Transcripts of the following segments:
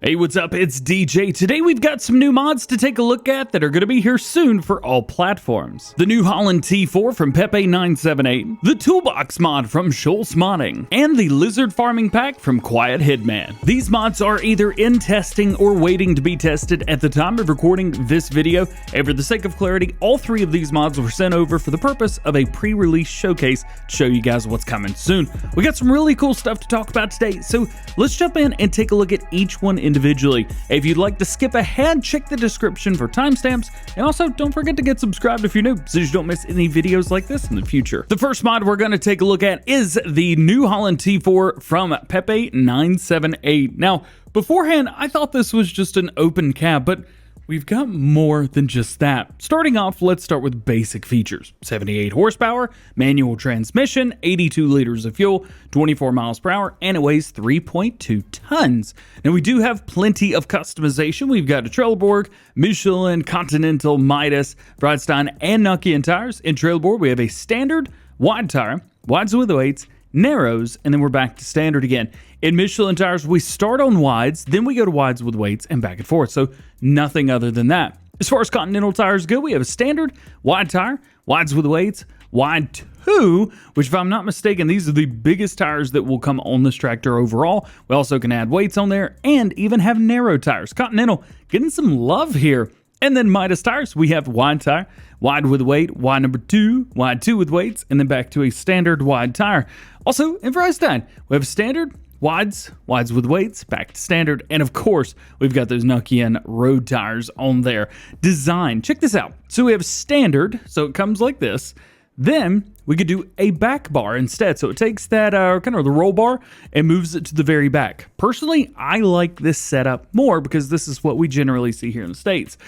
Hey, what's up? It's DJ. Today we've got some new mods to take a look at that are going to be here soon for all platforms. The new Holland T4 from Pepe978, the Toolbox mod from Shultz modding, and the Lizard Farming Pack from Quiethitman. These mods are either in testing or waiting to be tested at the time of recording this video, and for the sake of clarity, all three of these mods were sent over for the purpose of a pre-release showcase to show you guys what's coming soon. We got some really cool stuff to talk about today, so let's jump in and take a look at each one individually. If you'd like to skip ahead, check the description for timestamps, and also don't forget to get subscribed if you're new so you don't miss any videos like this in the future. The first mod we're going to take a look at is the new Holland T4 from Pepe978. Now, beforehand, I thought this was just an open cab, but we've got more than just that. Starting off, let's start with basic features. 78 horsepower, manual transmission, 82 liters of fuel, 24 miles per hour, and it weighs 3.2 tons. Now, we do have plenty of customization. We've got a Trelleborg, Michelin, Continental, Midas, Bridgestone, and Nokian tires. In Trelleborg, we have a standard wide tire, wides with weights, narrows, and then we're back to standard again. In Michelin tires, we start on wides, then we go to wides with weights and back and forth, so nothing other than that. As far as Continental tires go, we have a standard wide tire, wides with weights, wide 2, which if I'm not mistaken, these are the biggest tires that will come on this tractor overall. We also can add weights on there and even have narrow tires. Continental getting some love here. And then Midas tires, we have wide tire, wide with weight, wide number 2, wide 2 with weights, and then back to a standard wide tire. Also, in Bridgestone, we have standard, wides with weights, back to standard, and of course, we've got those Nokian road tires on there. Design, check this out. So we have standard, so it comes like this. Then we could do a back bar instead. So it takes that kind of the roll bar and moves it to the very back. Personally, I like this setup more because this is what we generally see here in the States.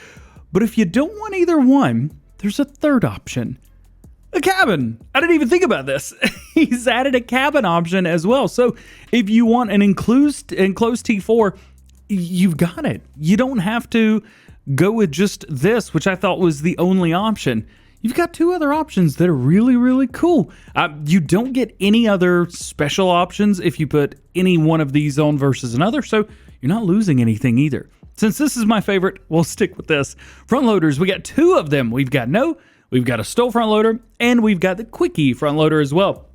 But if you don't want either one, there's a third option. A cabin. I didn't even think about this. He's added a cabin option as well. So if you want an enclosed T4, you've got it. You don't have to go with just this, which I thought was the only option. You've got two other options that are really, really cool. You don't get any other special options if you put any one of these on versus another, so you're not losing anything either. Since this is my favorite, we'll stick with this. Front loaders, we got two of them. We've got a Stoll front loader, and we've got the Quickie front loader as well.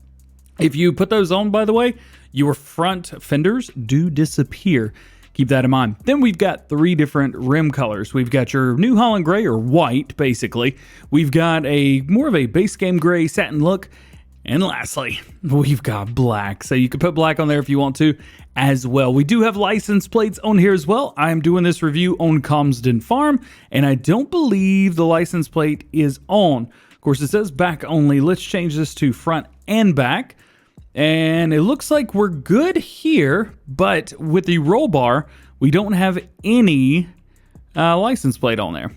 If you put those on, by the way, your front fenders do disappear. Keep that in mind. Then we've got three different rim colors. We've got your New Holland gray, or white, basically. We've got more of a base game gray satin look. And lastly, we've got black. So you can put black on there if you want to as well. We do have license plates on here as well. I'm doing this review on Comsden Farm, and I don't believe the license plate is on. Of course, it says back only. Let's change this to front and back. And it looks like we're good here, but with the roll bar, we don't have any license plate on there.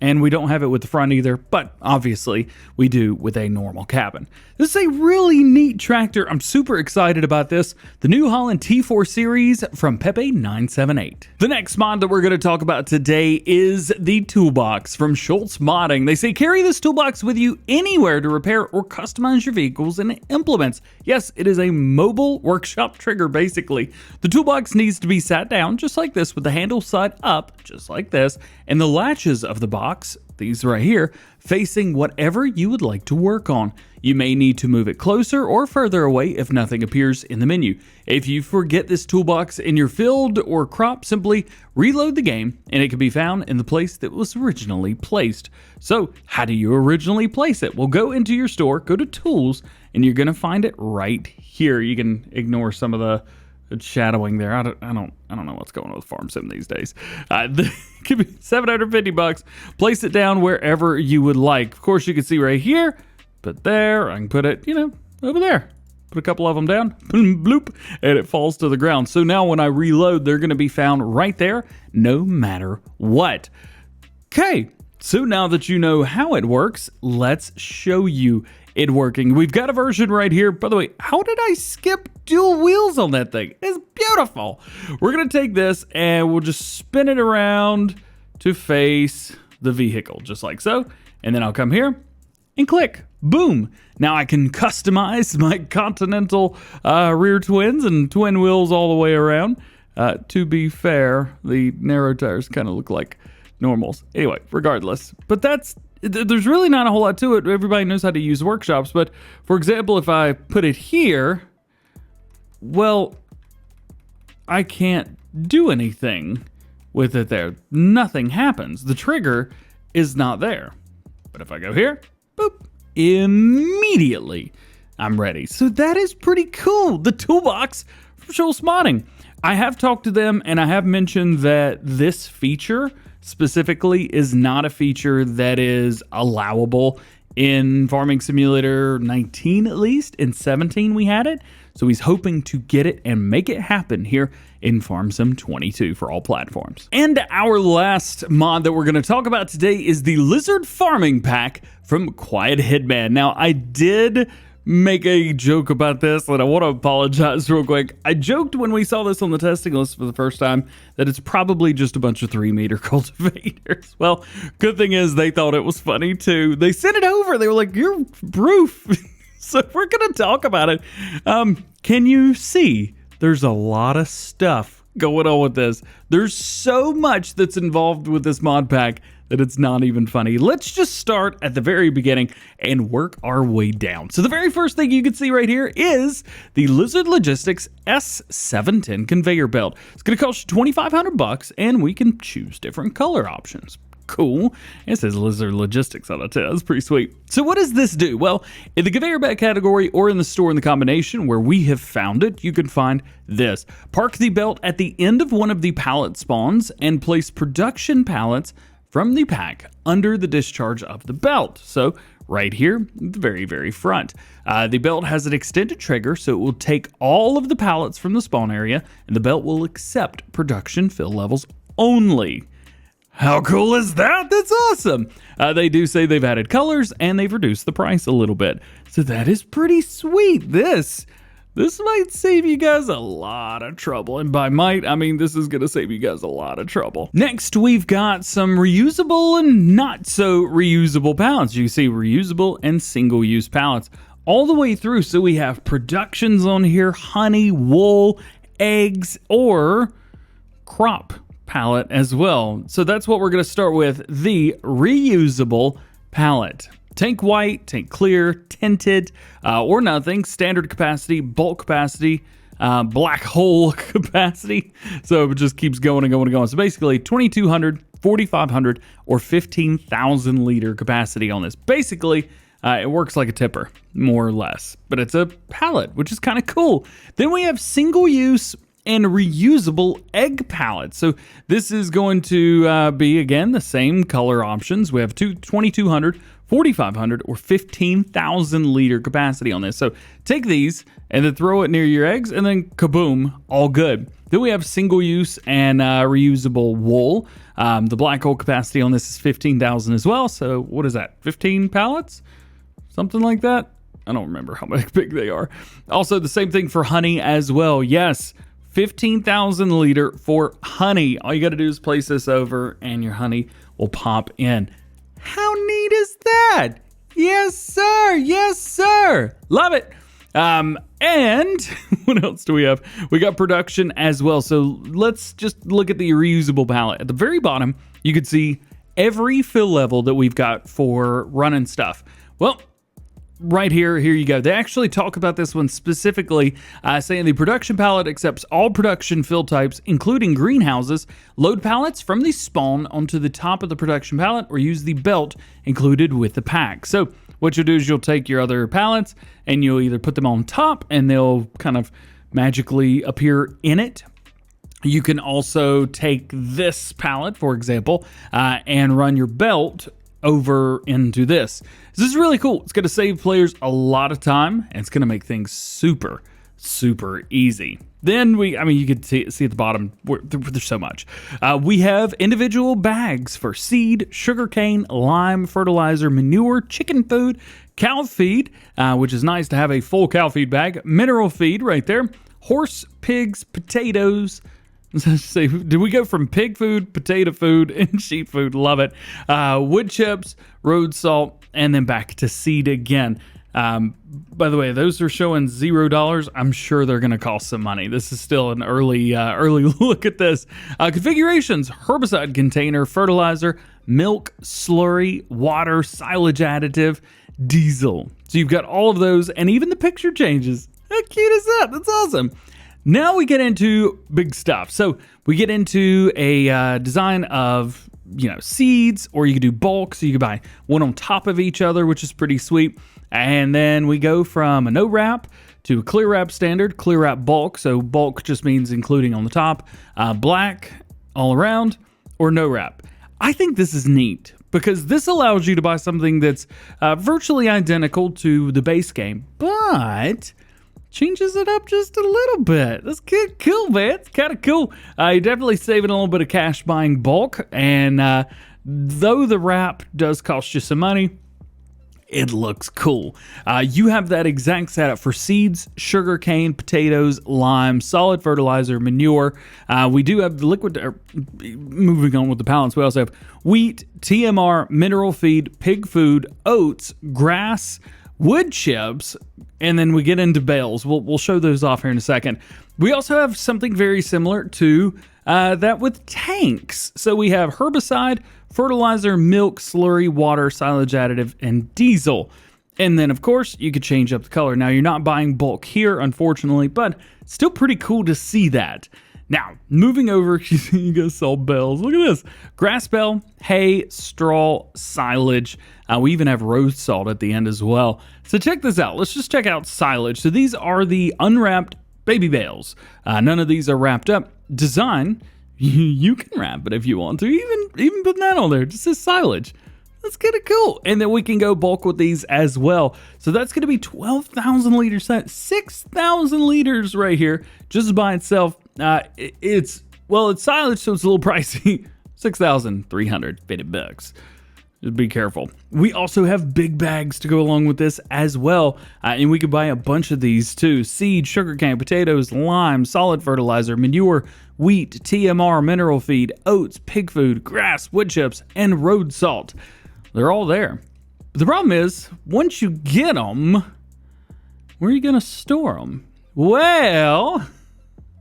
And we don't have it with the front either, but obviously we do with a normal cabin. This is a really neat tractor. I'm super excited about this. The new Holland T4 series from Pepe978. The next mod that we're going to talk about today is the Toolbox from Shultz modding. They say carry this toolbox with you anywhere to repair or customize your vehicles and implements. Yes, it is a mobile workshop trigger basically. The toolbox needs to be sat down just like this with the handle side up just like this, and the latches of the box, these right here, facing whatever you would like to work on. You may need to move it closer or further away if nothing appears in the menu. If you forget this toolbox in your field or crop, simply reload the game and it can be found in the place that was originally placed. So how do you originally place it? Well, go into your store, go to tools, and you're going to find it right here. You can ignore some of the shadowing there. I don't know what's going on with Farm Sim these days. It could be $750. Place it down wherever you would like. Of course, you can see right here, but there, I can put it, over there. Put a couple of them down, bloop, and it falls to the ground. So now when I reload, they're going to be found right there, no matter what. Okay, so now that you know how it works, let's show you it working. We've got a version right here. By the way, how did I skip dual wheels on that thing? It's beautiful. We're going to take this and we'll just spin it around to face the vehicle, just like so. And then I'll come here and click. Boom. Now I can customize my Continental rear twins and twin wheels all the way around. To be fair, the narrow tires kind of look like normals. Anyway, regardless. But there's really not a whole lot to it. Everybody knows how to use workshops. But, for example, if I put it here, well, I can't do anything with it there. Nothing happens. The trigger is not there. But if I go here, boop, immediately I'm ready. So that is pretty cool. The Toolbox from Shultz Modding. I have talked to them and I have mentioned that this feature specifically is not a feature that is allowable in Farming Simulator 19, at least. In 17 we had it. So he's hoping to get it and make it happen here in Farm Sim 22 for all platforms. And our last mod that we're going to talk about today is the Lizard Farming Pack from Quiethitman. Now, I did make a joke about this, and I want to apologize real quick. I joked when we saw this on the testing list for the first time that it's probably just a bunch of 3-meter cultivators. Well, good thing is they thought it was funny too. They sent it over. They were like, "You're proof." So we're going to talk about it. Can you see? There's a lot of stuff going on with this. There's so much that's involved with this mod pack that it's not even funny. Let's just start at the very beginning and work our way down. So the very first thing you can see right here is the Lizard Logistics S710 conveyor belt. It's going to cost you $2,500 and we can choose different color options. Cool. It says Lizard Logistics on it too. That's pretty sweet. So what does this do? Well, in the conveyor belt category or in the store in the combination where we have found it, you can find this. Park the belt at the end of one of the pallet spawns and place production pallets from the pack under the discharge of the belt. So right here, the very, very front. The belt has an extended trigger, so it will take all of the pallets from the spawn area and the belt will accept production fill levels only. How cool is that? That's awesome. They do say they've added colors and they've reduced the price a little bit. So that is pretty sweet. This might save you guys a lot of trouble. And by might, I mean this is going to save you guys a lot of trouble. Next, we've got some reusable and not so reusable pallets. You see reusable and single-use pallets all the way through. So we have productions on here, honey, wool, eggs, or crop palette as well. So that's what we're going to start with, the reusable palette. Tank white, tank clear, tinted, or nothing, standard capacity, bulk capacity, black hole capacity. So it just keeps going and going and going. So basically 2,200, 4,500, or 15,000 liter capacity on this. Basically, it works like a tipper, more or less, but it's a pallet, which is kind of cool. Then we have single use and reusable egg pallets. So this is going to be, again, the same color options. We have 2,200, 4,500, or 15,000 liter capacity on this. So take these and then throw it near your eggs and then kaboom, all good. Then we have single use and reusable wool. The black hole capacity on this is 15,000 as well. So what is that, 15 pallets? Something like that? I don't remember how big they are. Also, the same thing for honey as well. Yes, 15,000 liter for honey. All you got to do is place this over and your honey will pop in. How neat is that? Yes, sir. Yes, sir. Love it. And what else do we have? We got production as well. So let's just look at the reusable palette. At the very bottom, you can see every fill level that we've got for running stuff. Well, right here you go. They actually talk about this one specifically, saying the production pallet accepts all production fill types, including greenhouses. Load pallets from the spawn onto the top of the production pallet or use the belt included with the pack. So what you'll do is you'll take your other pallets and you'll either put them on top and they'll kind of magically appear in it. You can also take this pallet, for example, and run your belt over into this. This is really cool. It's going to save players a lot of time and it's going to make things super, super easy. Then you can see at the bottom, there's so much. We have individual bags for seed, sugarcane, lime, fertilizer, manure, chicken food, cow feed, which is nice to have a full cow feed bag, mineral feed right there, horse, pigs, potatoes. So did we go from pig food, potato food, and sheep food? Love it. Wood chips, road salt, and then back to seed again. By the way, those are showing $0. I'm sure they're going to cost some money. This is still an early look at this. Configurations: herbicide container, fertilizer, milk, slurry, water, silage additive, diesel. So you've got all of those, and even the picture changes. How cute is that? That's awesome. Now we get into big stuff. So we get into a design of, seeds, or you could do bulk. So you could buy one on top of each other, which is pretty sweet. And then we go from a no wrap to a clear wrap standard, clear wrap bulk. So bulk just means including on the top, black all around, or no wrap. I think this is neat because this allows you to buy something that's virtually identical to the base game, but changes it up just a little bit. That's cool, man. It's kind of cool. You're definitely saving a little bit of cash buying bulk, and though the wrap does cost you some money, it looks cool. You have that exact setup for seeds, sugarcane, potatoes, lime, solid fertilizer, manure. We do have the liquid. Moving on with the pallets, we also have wheat, TMR, mineral feed, pig food, oats, grass, wood chips, and then we get into bales. We'll show those off here in a second. We also have something very similar to that with tanks. So we have herbicide, fertilizer, milk, slurry, water, silage additive, and diesel. And then, of course, you could change up the color. Now, you're not buying bulk here, unfortunately, but still pretty cool to see that. Now, moving over, you guys saw bales. Look at this. Grass bale, hay, straw, silage. We even have road salt at the end as well. So check this out. Let's just check out silage. So these are the unwrapped baby bales. None of these are wrapped up. Design, you can wrap it if you want to. Even put that on there. It just says silage. That's kind of cool. And then we can go bulk with these as well. So that's going to be 12,000 liters, 6,000 liters right here just by itself. It's silage, so it's a little pricey. $6,350. Just be careful. We also have big bags to go along with this as well. And we could buy a bunch of these too. Seed, sugarcane, potatoes, lime, solid fertilizer, manure, wheat, TMR, mineral feed, oats, pig food, grass, wood chips, and road salt. They're all there. But the problem is, once you get them, where are you going to store them? Well,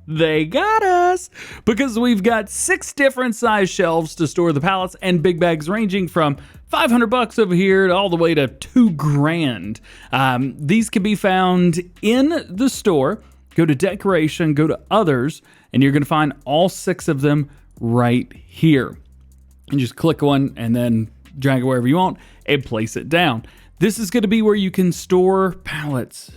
they got us, because we've got 6 different size shelves to store the pallets and big bags, ranging from $500 over here to all the way to $2,000. These can be found in the store. Go to decoration, go to others, and you're going to find all 6 of them right here. And just click one and then drag it wherever you want and place it down. This is going to be where you can store pallets,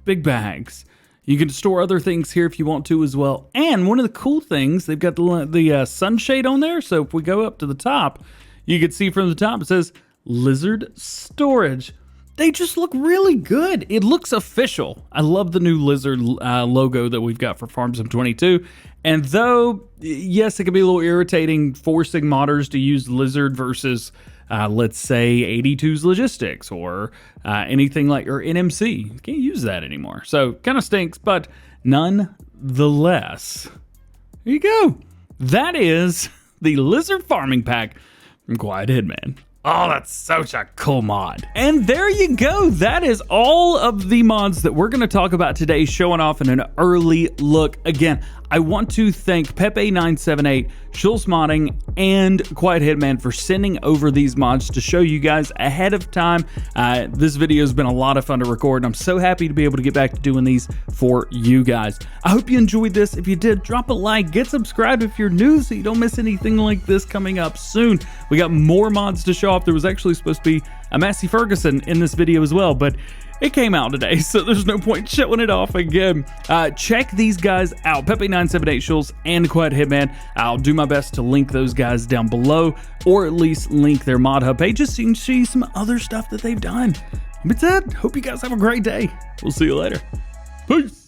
big bags. You can store other things here if you want to as well. And one of the cool things, they've got the sunshade on there. So if we go up to the top, you can see from the top, it says Lizard Storage. They just look really good. It looks official. I love the new Lizard logo that we've got for Farm Sim 22. And though, yes, it can be a little irritating forcing modders to use Lizard versus, let's say, 82's Logistics or anything like, or NMC. You can't use that anymore. So kind of stinks, but nonetheless, there you go. That is the Lizard Farming Pack from Quiethitman. Oh, that's such a cool mod. And there you go. That is all of the mods that we're going to talk about today, showing off in an early look. Again, I want to thank Pepe978, Shultz Modding, and Quiethitman for sending over these mods to show you guys ahead of time. This video has been a lot of fun to record, and I'm so happy to be able to get back to doing these for you guys. I hope you enjoyed this. If you did, drop a like, get subscribed if you're new so you don't miss anything like this coming up soon. We got more mods to show off. There was actually supposed to be a Massey Ferguson in this video as well, but it came out today, so there's no point showing it off again. Check these guys out, Pepe978, Shultz, and Quiethitman. I'll do my best to link those guys down below, or at least link their mod hub pages so you can see some other stuff that they've done. With that, hope you guys have a great day. We'll see you later. Peace.